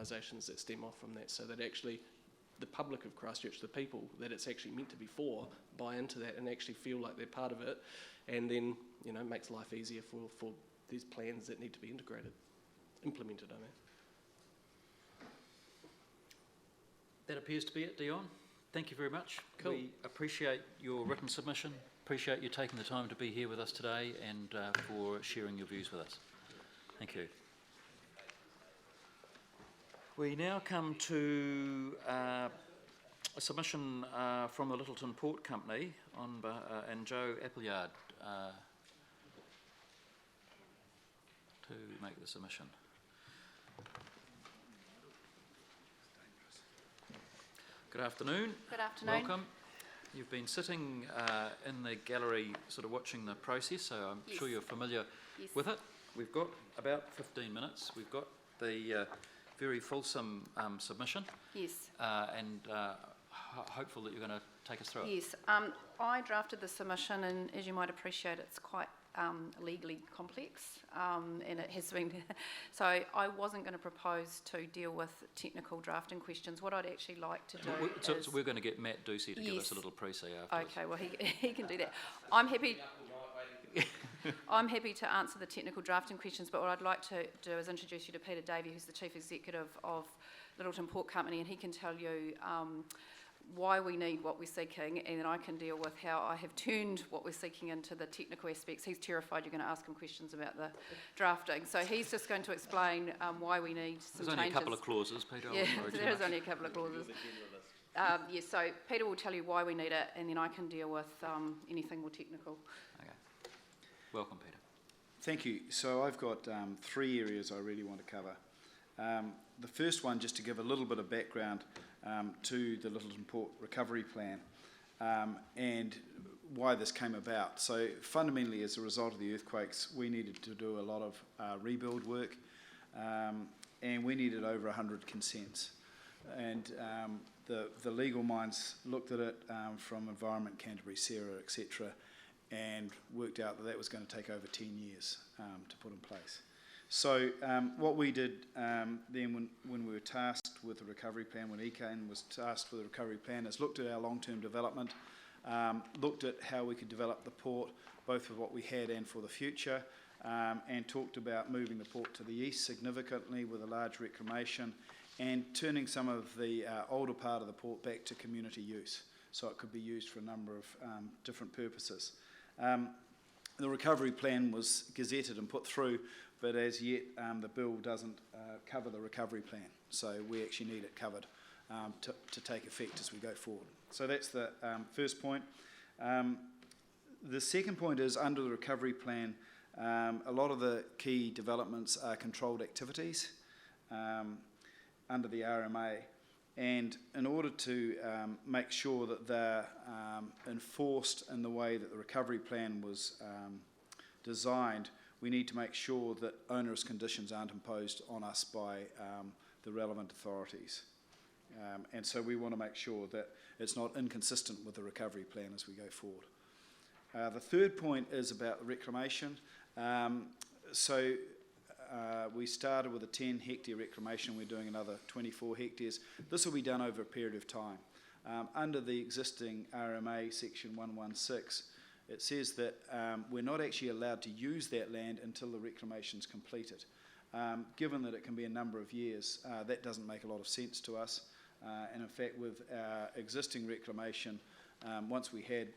organisations that stem off from that, so that actually the public of Christchurch, the people that it's actually meant to be for, buy into that and actually feel like they're part of it, and then, you know, makes life easier for these plans that need to be implemented, I mean. That appears to be it, Dion. Thank you very much. Cool. We appreciate your written submission, appreciate you taking the time to be here with us today and for sharing your views with us. Thank you. We now come to a submission from the Littleton Port Company and Joe Appleyard to make the submission. Good afternoon. Good afternoon. Welcome. You've been sitting in the gallery sort of watching the process, so I'm sure you're familiar with it. We've got about 15 minutes. We've got the very fulsome submission. Yes. And hopeful that you're going to take us through it. Yes. I drafted the submission, and as you might appreciate, it's quite legally complex, and it has been. So I wasn't going to propose to deal with technical drafting questions. What I'd actually like to do so we're going to get Matt Ducey to give us a little pre-say afterwards. Okay, well he can do that. I'm happy to answer the technical drafting questions, but what I'd like to do is introduce you to Peter Davey, who's the Chief Executive of Littleton Port Company, and he can tell you why we need what we're seeking, and then I can deal with how I have turned what we're seeking into the technical aspects. He's terrified you're going to ask him questions about the drafting, so he's just going to explain why we need some changes. There's only a couple of clauses, Peter. Yeah, there is only a couple of clauses. Yes, so Peter will tell you why we need it, and then I can deal with anything more technical. Okay. Welcome, Peter. Thank you. So I've got 3 areas I really want to cover. The first one, just to give a little bit of background to the Littleton Port Recovery Plan and why this came about. So fundamentally, as a result of the earthquakes, we needed to do a lot of rebuild work, and we needed over 100 consents. And the legal minds looked at it from Environment Canterbury, Sarah, etc., and worked out that was going to take over 10 years to put in place. So what we did then when we were tasked with the recovery plan, when ECAN was tasked with the recovery plan, is looked at our long-term development, looked at how we could develop the port, both for what we had and for the future, and talked about moving the port to the east significantly with a large reclamation and turning some of the older part of the port back to community use, so it could be used for a number of different purposes. The recovery plan was gazetted and put through, but as yet the bill doesn't cover the recovery plan, so we actually need it covered to take effect as we go forward. So that's the first point. The second point is, under the recovery plan, a lot of the key developments are controlled activities under the RMA, and in order to make sure that they're enforced in the way that the recovery plan was designed, we need to make sure that onerous conditions aren't imposed on us by the relevant authorities. And so we want to make sure that it's not inconsistent with the recovery plan as we go forward. The third point is about reclamation. We started with a 10 hectare reclamation. We're doing another 24 hectares. This will be done over a period of time. Under the existing RMA section 116, it says that we're not actually allowed to use that land until the reclamation's completed. Given that it can be a number of years, that doesn't make a lot of sense to us. And in fact, with our existing reclamation, once we had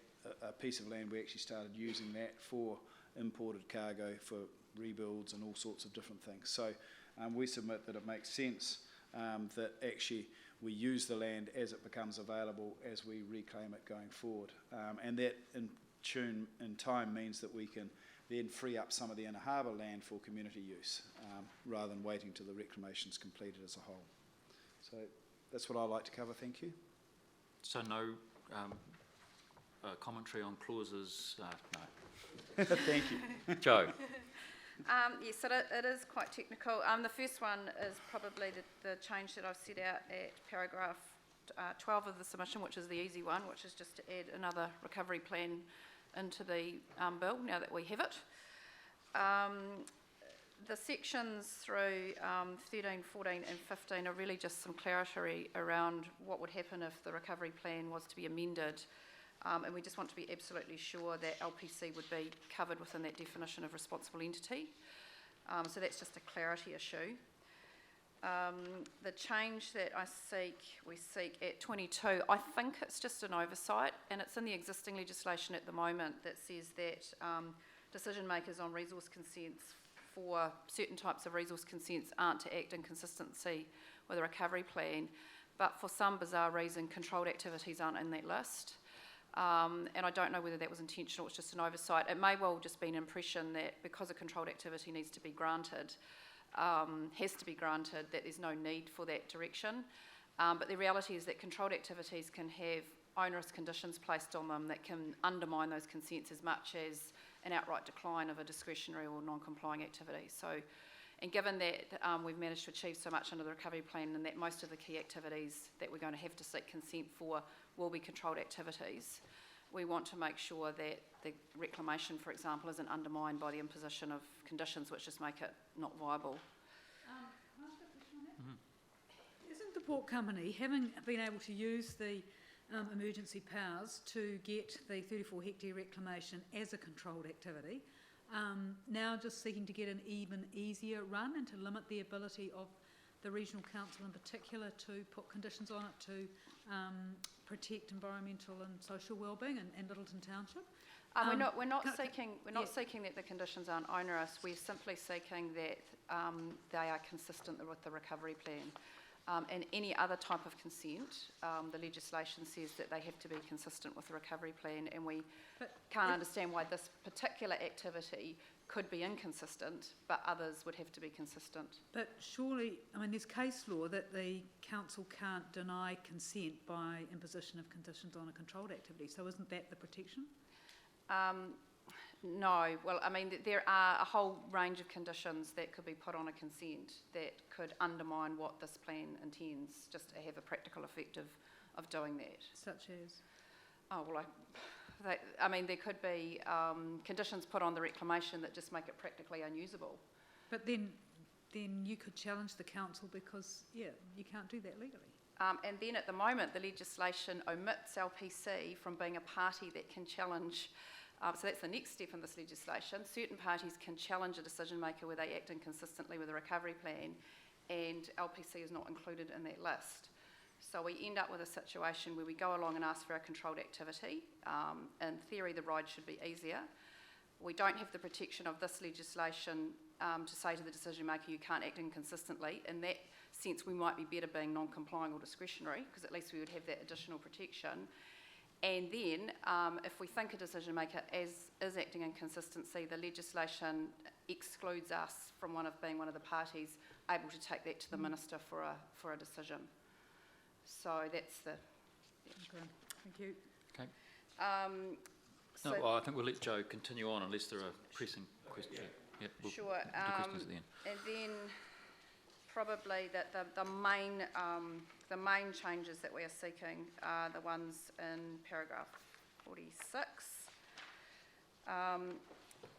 a piece of land, we actually started using that for imported cargo, for rebuilds and all sorts of different things. So we submit that it makes sense that actually we use the land as it becomes available as we reclaim it going forward. And that in time means that we can then free up some of the inner harbour land for community use rather than waiting till the reclamation's completed as a whole. So that's what I'd like to cover. Thank you. So no commentary on clauses? No. Thank you. Joe. Yes, so it is quite technical. The first one is probably the change that I've set out at paragraph 12 of the submission, which is the easy one, which is just to add another recovery plan into the bill now that we have it. The sections through 13, 14 and 15 are really just some clarity around what would happen if the recovery plan was to be amended, and we just want to be absolutely sure that LPC would be covered within that definition of responsible entity. So that's just a clarity issue. The change that we seek at 22, I think it's just an oversight, and it's in the existing legislation at the moment that says that decision makers on resource consents for certain types of resource consents aren't to act in consistency with a recovery plan, but for some bizarre reason controlled activities aren't in that list. And I don't know whether that was intentional, it's just an oversight. It may well just be an impression that because a controlled activity needs to be granted, has to be granted, that there's no need for that direction. But the reality is that controlled activities can have onerous conditions placed on them that can undermine those consents as much as an outright decline of a discretionary or non-complying activity. So, and given that we've managed to achieve so much under the recovery plan and that most of the key activities that we're going to have to seek consent for will be controlled activities, we want to make sure that the reclamation, for example, isn't undermined by the imposition of conditions which just make it not viable. Can I ask a question on that? Isn't the port company, having been able to use the emergency powers to get the 34 hectare reclamation as a controlled activity, now just seeking to get an even easier run and to limit the ability of the regional council in particular to put conditions on it to protect environmental and social wellbeing in Littleton Township? We're not seeking that the conditions aren't onerous. We're simply seeking that they are consistent with the recovery plan. And any other type of consent, the legislation says that they have to be consistent with the recovery plan, and we can't understand why this particular activity could be inconsistent, but others would have to be consistent. But surely, I mean, there's case law that the council can't deny consent by imposition of conditions on a controlled activity, so isn't that the protection? No, well, I mean, there are a whole range of conditions that could be put on a consent that could undermine what this plan intends, just to have a practical effect of doing that. Such as? Oh, well, there could be conditions put on the reclamation that just make it practically unusable. But then you could challenge the council because, yeah, you can't do that legally. And then at the moment, the legislation omits LPC from being a party that can challenge. So that's the next step in this legislation. Certain parties can challenge a decision maker where they act inconsistently with a recovery plan, and LPC is not included in that list. So we end up with a situation where we go along and ask for a controlled activity. In theory, the ride should be easier. We don't have the protection of this legislation to say to the decision maker you can't act inconsistently. In that sense, we might be better being non-complying or discretionary, because at least we would have that additional protection. And then, if we think a decision maker is acting in consistency, the legislation excludes us from being one of the parties able to take that to the minister for a decision. So that's the. Yeah. Okay, thank you. Okay. So I think we'll let Jo continue on unless there are pressing questions. Yeah, we'll sure. do questions at the end. And then probably that the main changes that we are seeking are the ones in paragraph 46.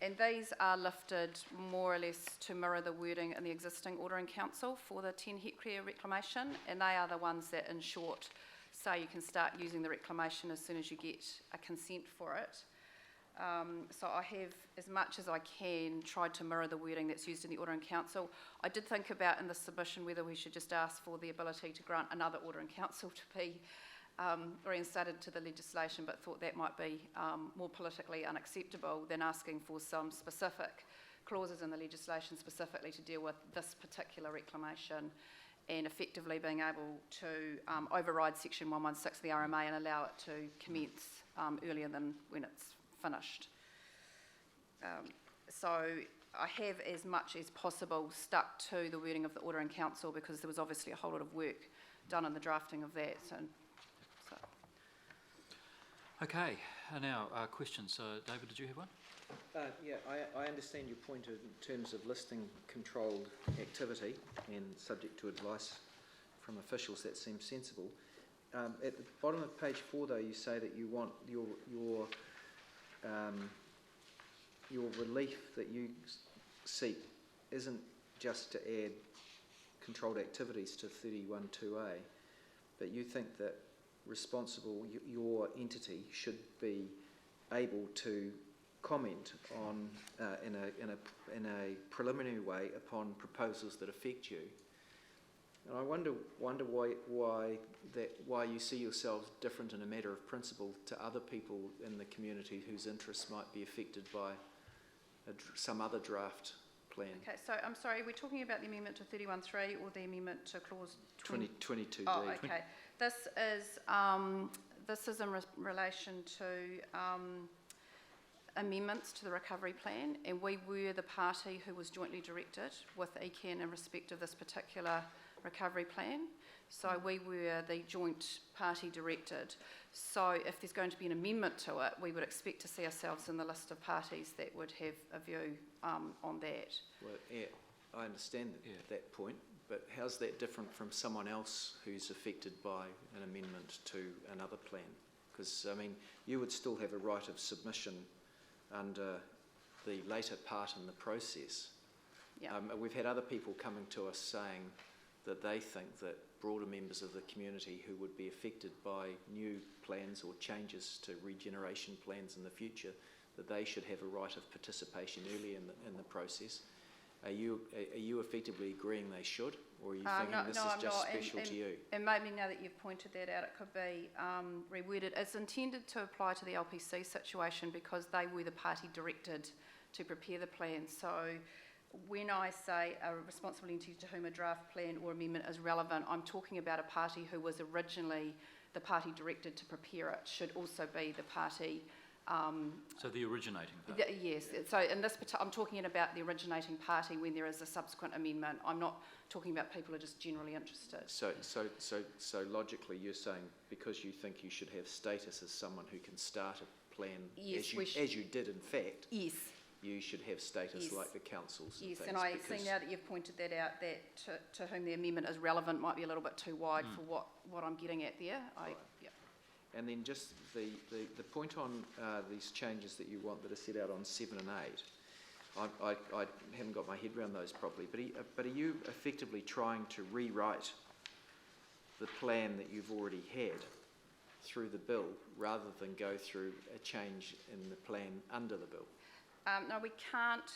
And these are lifted more or less to mirror the wording in the existing order in council for the 10 hectare reclamation, and they are the ones that, in short, say you can start using the reclamation as soon as you get a consent for it. So I have, as much as I can, tried to mirror the wording that's used in the order in council. I did think about in the submission whether we should just ask for the ability to grant another order in council to be reinstated to the legislation, but thought that might be more politically unacceptable than asking for some specific clauses in the legislation specifically to deal with this particular reclamation, and effectively being able to override section 116 of the RMA and allow it to commence earlier than when it's finished. So I have, as much as possible, stuck to the wording of the order in council, because there was obviously a whole lot of work done in the drafting of that. Okay, now questions. David, did you have one? Yeah, I understand your point in terms of listing controlled activity and subject to advice from officials. That seems sensible. At the bottom of page 4, though, you say that you want your relief that you seek isn't just to add controlled activities to 31.2a, but you think that your entity should be able to comment on in a preliminary way upon proposals that affect you. And I wonder why you see yourselves different in a matter of principle to other people in the community whose interests might be affected by some other draft plan. Okay, so I'm sorry, we're talking about the amendment to 31.3 or the amendment to clause 22D. Oh, okay. This is in relation to amendments to the recovery plan, and we were the party who was jointly directed with ECAN in respect of this particular recovery plan. So we were the joint party directed. So if there's going to be an amendment to it, we would expect to see ourselves in the list of parties that would have a view on that. Well, yeah, I understand that point, but how's that different from someone else who's affected by an amendment to another plan? Because, I mean, you would still have a right of submission under the later part in the process. Yeah. We've had other people coming to us saying that they think that broader members of the community who would be affected by new plans or changes to regeneration plans in the future, that they should have a right of participation early in the process. Are you effectively agreeing they should, or are you thinking this is just special to you? And maybe now that you've pointed that out, it could be reworded. It's intended to apply to the LPC situation because they were the party directed to prepare the plan. So when I say a responsible entity to whom a draft plan or amendment is relevant, I'm talking about a party who was originally the party directed to prepare it, should also be the party. So the originating party. Yes. So in this, I'm talking about the originating party when there is a subsequent amendment. I'm not talking about people who are just generally interested. So logically, you're saying because you think you should have status as someone who can start a plan, yes, as you did in fact. Yes. You should have status yes. like the councils. Yes, and I see now that you've pointed that out, that to whom the amendment is relevant might be a little bit too wide for what I'm getting at there. Right. And then just the point on these changes that you want that are set out on 7 and 8, I haven't got my head around those properly, but are you effectively trying to rewrite the plan that you've already had through the bill rather than go through a change in the plan under the bill? No, we can't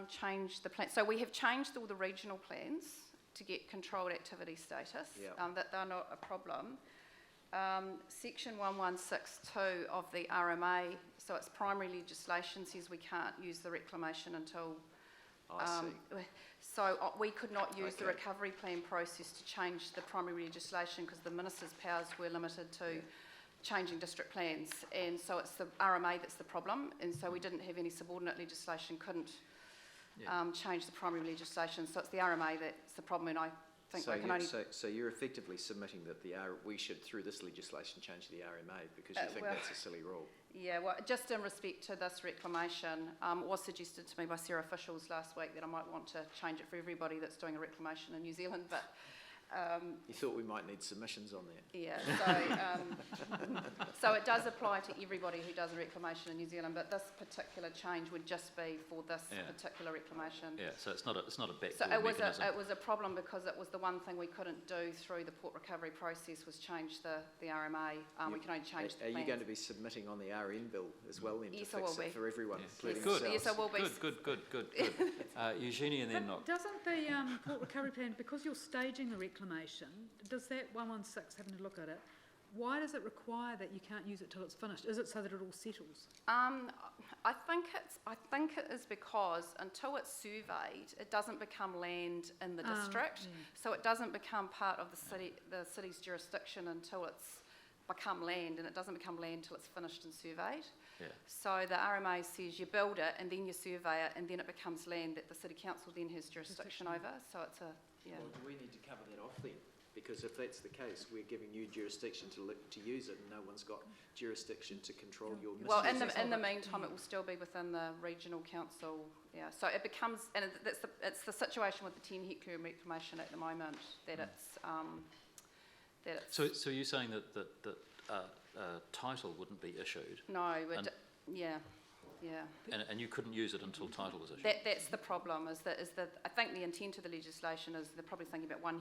change the plan. So we have changed all the regional plans to get controlled activity status, that they're not a problem. Section 1162 of the RMA, so it's primary legislation, says we can't use the reclamation until... So we could not use the recovery plan process to change the primary legislation because the Minister's powers were limited to changing district plans, and so it's the RMA that's the problem, and so we didn't have any subordinate legislation, couldn't change the primary legislation, so it's the RMA that's the problem, and I think we can only... So you're effectively submitting that we should, through this legislation, change the RMA because you think that's a silly rule. Yeah, well, just in respect to this reclamation, it was suggested to me by Sarah officials last week that I might want to change it for everybody that's doing a reclamation in New Zealand, but... you thought we might need submissions on that? Yeah, so it does apply to everybody who does a reclamation in New Zealand, but this particular change would just be for this particular reclamation. Yeah, so it's not a backdoor so mechanism. it was a problem because it was the one thing we couldn't do through the port recovery process was change the RMA. We can only change the plans. Are you going to be submitting on the RN bill as well then to fix it for everyone, including good. Yes, I will be. Good. Eugenie and then Nock. Doesn't the port recovery plan, because you're staging the reclamation, does that 116, having to look at it, why does it require that you can't use it till it's finished? Is it so that it all settles? I think it is because until it's surveyed, it doesn't become land in the district, so it doesn't become part of the city's jurisdiction until it's become land, and it doesn't become land until it's finished and surveyed. Yeah. So the RMA says you build it and then you survey it and then it becomes land that the City Council then has jurisdiction over. So it's a, Well, do we need to cover that off then? Because if that's the case, we're giving you jurisdiction to use it and no one's got jurisdiction to control your misuse. Well, in the meantime, it will still be within the regional council. Yeah, so it becomes, and it's the situation with the 10 hectare reclamation at the moment that it's... So you're saying that title wouldn't be issued? No, yeah. Yeah. And you couldn't use it until title was issued. That's the problem, is that I think the intent of the legislation is they're probably thinking about 1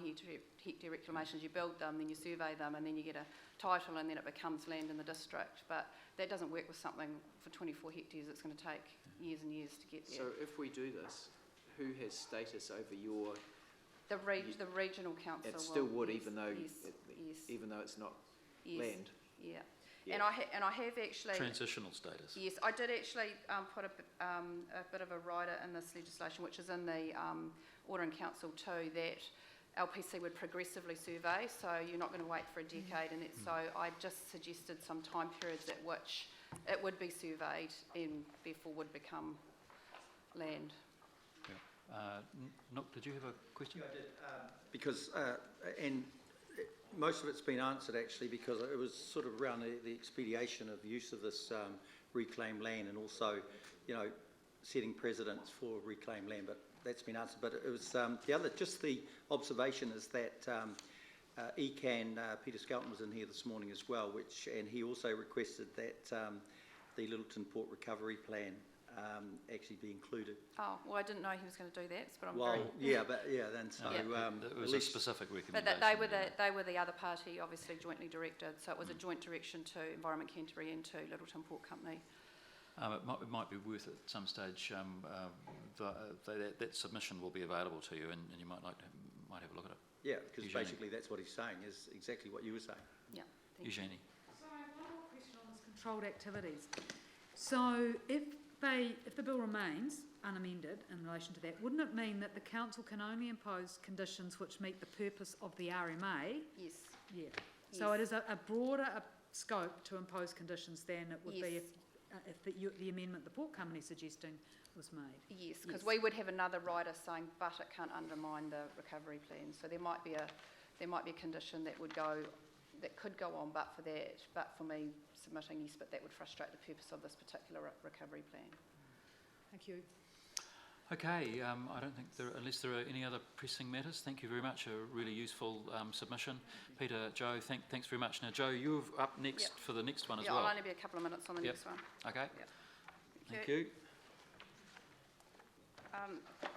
hectare reclamations. You build them, then you survey them, and then you get a title, and then it becomes land in the district. But that doesn't work with something for 24 hectares. It's going to take years and years to get there. So if we do this, who has status over your? The regional council. It still would, yes, even though yes, even though it's not yes, land. Yeah. Yeah. And I have actually. Transitional status. Yes, I did actually put a bit of a rider in this legislation, which is in the Order in Council too, that LPC would progressively survey, so you're not going to wait for a decade, and so I just suggested some time periods at which it would be surveyed and therefore would become land. Nook, did you have a question? Yeah, I did, because, and most of it's been answered actually, because it was sort of around the expedition of use of this reclaimed land, and also, you know, setting precedents for reclaimed land, but that's been answered. But it was just the observation is that ECAN, Peter Skelton was in here this morning as well, and he also requested that the Littleton Port Recovery Plan actually be included. Oh, well, I didn't know he was going to do that, but I'm Well, very... then so... it was a specific But recommendation. they were the other party, obviously jointly directed, so it was a joint direction to Environment Canterbury and to Littleton Port Company. It might be worth at some stage, that submission will be available to you, and you might have a look at it. Yeah, because Eugenie. basically that's what he's saying, is exactly what you were saying. Yeah. Thank you. Eugenie. So I have one more question on this controlled activities. So if the bill remains unamended in relation to that, wouldn't it mean that the council can only impose conditions which meet the purpose of the RMA? Yes. Yeah. So it is a broader scope to impose conditions than it would be if the amendment the Port Company suggesting was made. Yes, because we would have another rider saying, but it can't undermine the recovery plan. So there might be a condition that could go on, but for that, but for me submitting yes, but that would frustrate the purpose of this particular recovery plan. Thank you. Okay, I don't think unless there are any other pressing matters. Thank you very much. A really useful submission. Peter, Joe, thanks very much. Now, Joe, you're up next for the next one as well. I'll only be a couple of minutes on the next one. Okay. Yep. Thank you.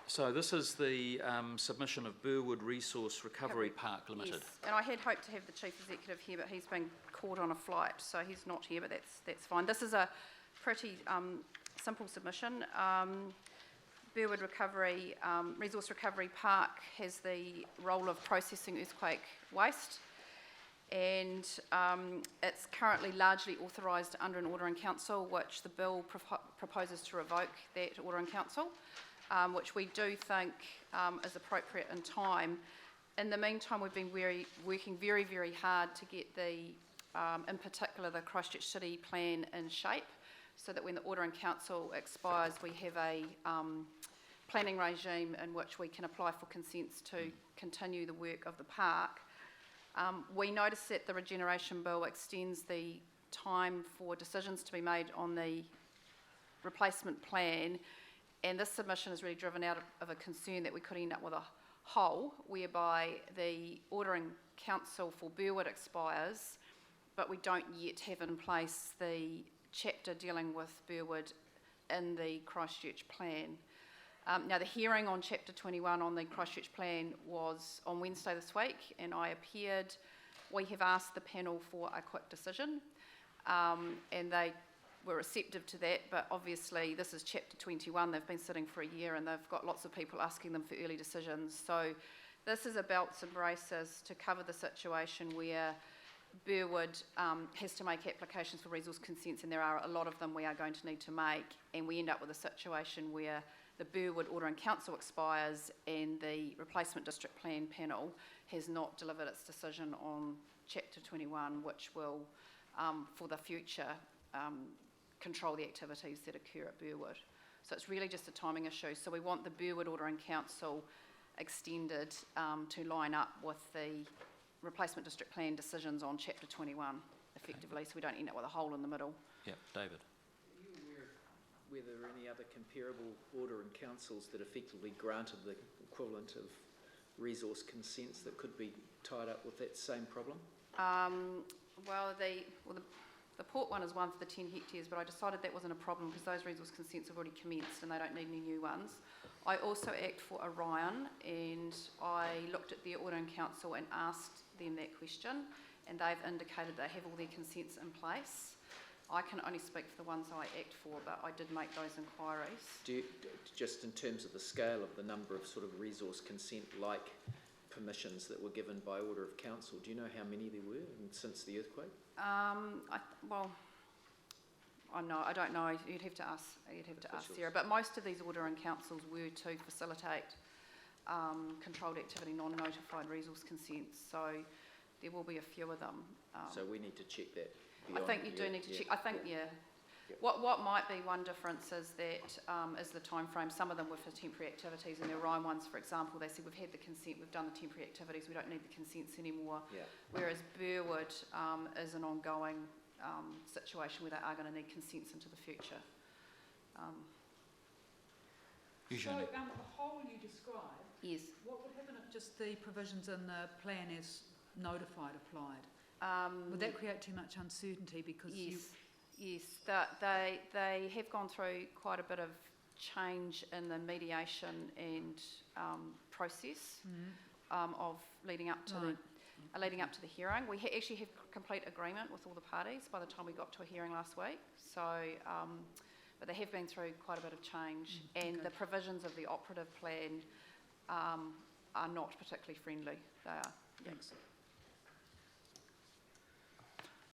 So this is the submission of Burwood Resource Recovery Park Limited. Yes, and I had hoped to have the Chief Executive here, but he's been caught on a flight, so he's not here, but that's fine. This is a pretty simple submission. Burwood Resource Recovery Park has the role of processing earthquake waste, and it's currently largely authorised under an order in council, which the bill proposes to revoke that order in council, which we do think is appropriate in time. In the meantime, we've been working very, very hard to get in particular the Christchurch City plan in shape, so that when the order in council expires, we have a planning regime in which we can apply for consents to continue the work of the park. We noticed that the Regeneration Bill extends the time for decisions to be made on the replacement plan, and this submission is really driven out of a concern that we could end up with a hole whereby the order in council for Burwood expires, but we don't yet have in place the chapter dealing with Burwood in the Christchurch plan. Now, the hearing on Chapter 21 on the Christchurch plan was on Wednesday this week, and I appeared. We have asked the panel for a quick decision, and they were receptive to that, but obviously this is Chapter 21. They've been sitting for a year, and they've got lots of people asking them for early decisions. So this is a belts and braces to cover the situation where Burwood has to make applications for resource consents, and there are a lot of them we are going to need to make, and we end up with a situation where the Burwood Order in Council expires and the Replacement District Plan panel has not delivered its decision on Chapter 21, which will, for the future, control the activities that occur at Burwood. So it's really just a timing issue. So we want the Burwood Order in Council extended to line up with the Replacement District Plan decisions on Chapter 21 effectively, so we don't end up with a hole in the middle. Yeah, David. Are you aware whether any other comparable order in councils that effectively granted the equivalent of resource consents that could be tied up with that same problem? The port one is one for the 10 hectares, but I decided that wasn't a problem because those resource consents have already commenced and they don't need any new ones. I also act for Orion, and I looked at their Auto and Council and asked them that question, and they've indicated they have all their consents in place. I can only speak for the ones I act for, but I did make those inquiries. Just in terms of the scale of the number of sort of resource consent-like permissions that were given by order of council, do you know how many there were since the earthquake? I don't know. You'd have to ask Sarah. But most of these order and councils were to facilitate controlled activity, non-notified resource consents. So there will be a few of them. So we need to check that. I think you do need to check. I think, yeah. What might be one difference is that is the time frame. Some of them were for temporary activities, and the Orion ones, for example, they said we've had the consent, we've done the temporary activities, we don't need the consents anymore. Yeah. Whereas Burwood is an ongoing situation where they are going to need consents into the future. So the whole you described, yes. What would happen if just the provisions in the plan as notified applied? Would that create too much uncertainty because Yes, they have gone through quite a bit of change in the mediation and process of leading up to the hearing. We actually have complete agreement with all the parties by the time we got to a hearing last week. So, but they have been through quite a bit of change, and the provisions of the operative plan are not particularly friendly. They are. Thanks.